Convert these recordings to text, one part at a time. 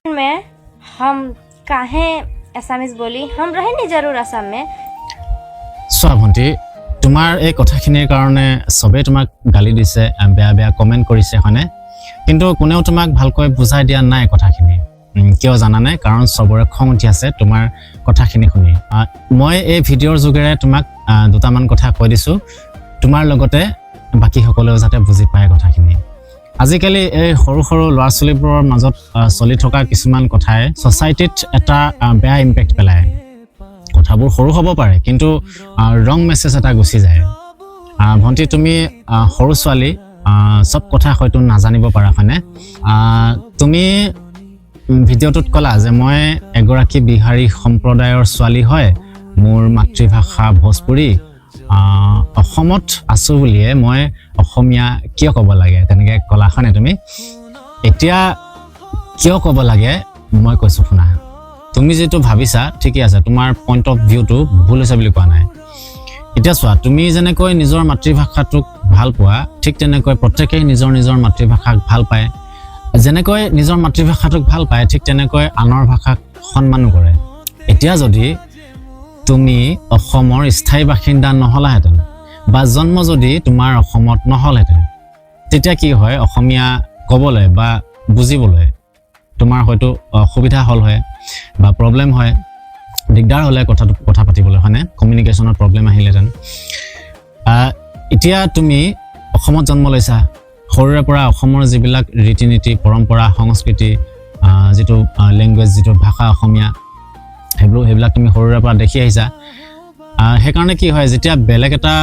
में हम काहे एसामिस बोली हम रहेंगे जरूर आसाम में চোৱা ভণ্টি তোমাৰ এই কথাখিনিৰ কাৰণে সবে তোমাক গালি দিছে বেয়া বেয়া কমেন্ট কৰিছে হয়নে কিন্তু কোনেও তোমাক ভালকৈ বুজাই দিয়া নাই কথাখিনি কিয় জানানে কাৰণ সবৰে খং উঠি আছে তোমাৰ কথাখিনি শুনি মই এই ভিডিঅ'ৰ যোগেৰে তোমাক দুটামান কথা কৈ দিছো তোমাৰ লগতে বাকি সকলেও যাতে বুজি পায় কথাখিনি আজিকালি এই সৰু সৰু ল'ৰা ছোৱালীবোৰৰ মাজত চলি থকা কিছুমান কথাই সোসাইটিত এটা বেয়া ইম্পেক্ট পেলায় কথাবোৰ সৰু হ'ব পাৰে কিন্তু ৰং মেছেজ এটা গুচি যায় ভণ্টি তুমি সৰু ছোৱালী সব কথা হয়তো নাজানিব পাৰা হয়নে তুমি ভিডিঅ'টোত ক'লা যে মই এগৰাকী বিহাৰী সম্প্ৰদায়ৰ ছোৱালী হয় মোৰ মাতৃভাষা ভোজপুৰী অসমত আছো বুলিয়ে মই অসমীয়া কিয় ক'ব লাগে তেনেকৈ ক'লা হয়নে তুমি এতিয়া কিয় ক'ব লাগে মই কৈছো শুনা তুমি যেটো ভাবিছা ঠিকই আছে তোমাৰ পইণ্ট অফ ভিউটো ভুল হৈছে বুলি কোৱা নাই এতিয়া চোৱা তুমি যেনেকৈ নিজৰ মাতৃভাষাটোক ভাল পোৱা ঠিক তেনেকৈ প্ৰত্যেকই নিজৰ নিজৰ মাতৃভাষাক ভাল পায় যেনেকৈ নিজৰ মাতৃভাষাটোক ভাল পায় ঠিক তেনেকৈ আনৰ ভাষাক সন্মান কৰে এতিয়া যদি তুমি অসমৰ স্থায়ী বাসিন্দা নহলাহেঁতেন বা জন্ম যদি তোমাৰ অসমত নহলহেঁতেন তেতিয়া কি হয় অসমীয়া ক'বলৈ বা বুজিবলৈ তোমাৰ হয়তো অসুবিধা হল হয় বা প্ৰবলেম হয় দিগদাৰ হলে কথা পাতিবলৈ হয়নে কমিউনিকেশ্যনৰ প্ৰবলেম আহিলেতেন এতিয়া তুমি অসমত জন্ম লৈছা সৰুৰে পৰা অসমৰ যিবিলাক ৰীতি-নীতি পৰম্পৰা সংস্কৃতি যেটো ল্যাঙ্গুৱেজ যেটো ভাষা অসমীয়া হেবিলাক তুমি সৰুৰে পৰা দেখি আহিছা হে কাৰণে কি হয় যেতিয়া বেলেগ এটা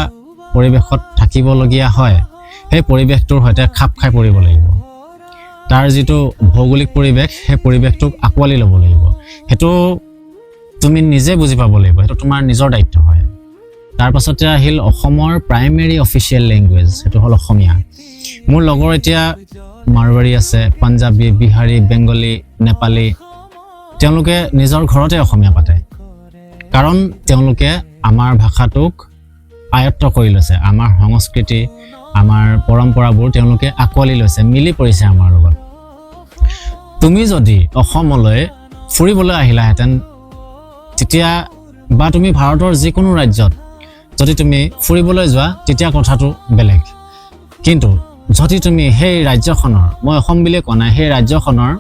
পৰিবেশত থাকিবলগীয়া হয় সেই পৰিবেশটোৰ সৈতে খাপ খাই পৰিব লাগিব তাৰ যেটো ভৌগোলিক পৰিবেশ হে পৰিবেশটোক আকোৱালি ল'ব লাগিব হেতু তুমি নিজে বুজি পাব লাগিব হেতু তোমাৰ নিজৰ দায়িত্ব হয় তাৰ পাছতে আহিল অসমৰ প্ৰাইমেৰী অফিচিয়েল ল্যাঙ্গুৱেজ হেতু হল অসমীয়া মোৰ লগৰ এতিয়া মাৰৱাৰী আছে পাঞ্জাবী বিহাৰী বেংগলী নেপালী তেওঁলোকে নিজৰ ঘৰতে অসমীয়া পাতে কাৰণ তেওঁলোকে আমাৰ ভাষাটোক আয়ত্ত কৰি লৈছে আমাৰ সংস্কৃতি আমাৰ পৰম্পৰাবোৰ তেওঁলোকে আকোৱালি লৈছে মিলি পৰিছে আমাৰ লগত তুমি যদি অসমলৈ ফুৰিবলৈ আহিলাহেঁতেন তেতিয়া বা তুমি ভাৰতৰ যিকোনো ৰাজ্যত যদি তুমি ফুৰিবলৈ যোৱা তেতিয়া কথাটো বেলেগ কিন্তু যদি তুমি সেই ৰাজ্যখনৰ মই অসম বুলি কোৱা নাই সেই ৰাজ্যখনৰ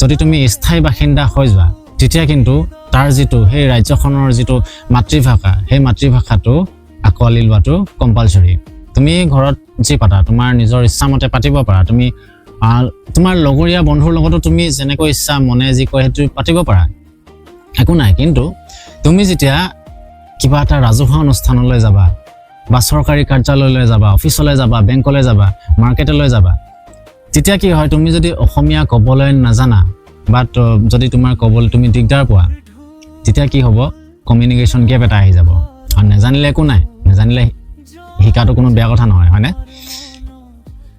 যদি তুমি স্থায়ী বাসিন্দা হৈ যোৱা তেতিয়া কিন্তু তাৰ যেটো সেই ৰাজ্যখনৰ যেটো মাতৃভাষা সেই মাতৃভাষাটো আকোৱালি লোৱাটো কম্পালসৰি তুমি ঘৰত যি পাতা তোমাৰ নিজৰ ইচ্ছামতে পাতিব পাৰা তুমি তোমাৰ লগৰীয়া বন্ধুৰ লগতো তুমি যেনেকৈ ইচ্ছা মনে যি কয় হেতু পাতিব পাৰা একো নাই কিন্তু তুমি যেতিয়া কিবা এটা ৰাজহুৱা অনুষ্ঠানলৈ যাবা বা চৰকাৰী কাৰ্যালয়লৈ যাবা অফিচলৈ যাবা বেংকলৈ যাবা মাৰ্কেটলৈ যাবা তেতিয়া কি হয় তুমি যদি অসমীয়া ক'বলৈ নাজানা বা যদি তোমাৰ ক'বলৈ তুমি দিগদাৰ পোৱা তেতিয়া কি হ'ব কমিউনিকেশ্যন গেপ এটা আহি যাব আৰু নাজানিলে একো নাই নাজানিলে শিকাটো কোনো বেয়া কথা নহয় হয়নে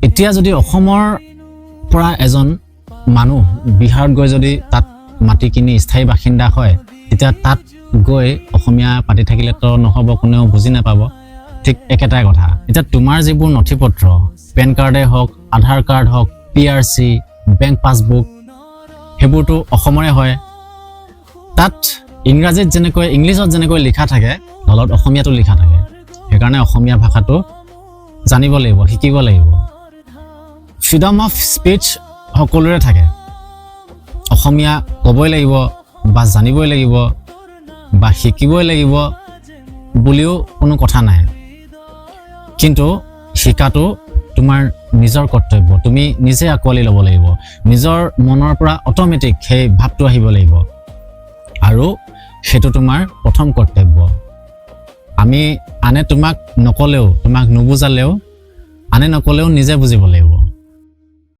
এতিয়া যদি অসমৰ পৰা এজন মানুহ বিহাৰত গৈ যদি তাত মাটি কিনি স্থায়ী বাসিন্দা হয় তেতিয়া তাত গৈ অসমীয়া পাতি থাকিলে তো নহব কোনেও বুজি নাপাব ঠিক একেটাই কথা এতিয়া তোমাৰ যিবোৰ নথিপত্ৰ পেন কাৰ্ডে হওক আধাৰ কাৰ্ড হওক PRC বেংক পাছবুক হেবোৰটো অসমৰে হয় তাত ইংৰাজীত যেনেকৈ ইংলিছত যেনেকৈ লিখা থাকে তলত অসমীয়াটো লিখা থাকে সেইকাৰণে অসমীয়া ভাষাটো জানিব লাগিব শিকিব লাগিব ফ্ৰীডম অফ স্পীচ সকলোৰে থাকে অসমীয়া ক'বই লাগিব বা জানিবই লাগিব বা শিকিবই লাগিব বুলিও কোনো কথা নাই কিন্তু শিকাটো তোমাৰ নিজৰ কৰ্তব্য তুমি নিজে আকোৱালি ল'ব লাগিব নিজৰ মনৰ পৰা অটোমেটিক সেই ভাৱটো আহিব লাগিব আৰু হেতু তোমাৰ প্ৰথম কৰ্তব্য আমি আনে তোমাক নকলেও তোমাক নুবুজালেও আনে নকলেও নিজে বুজিব লাগিব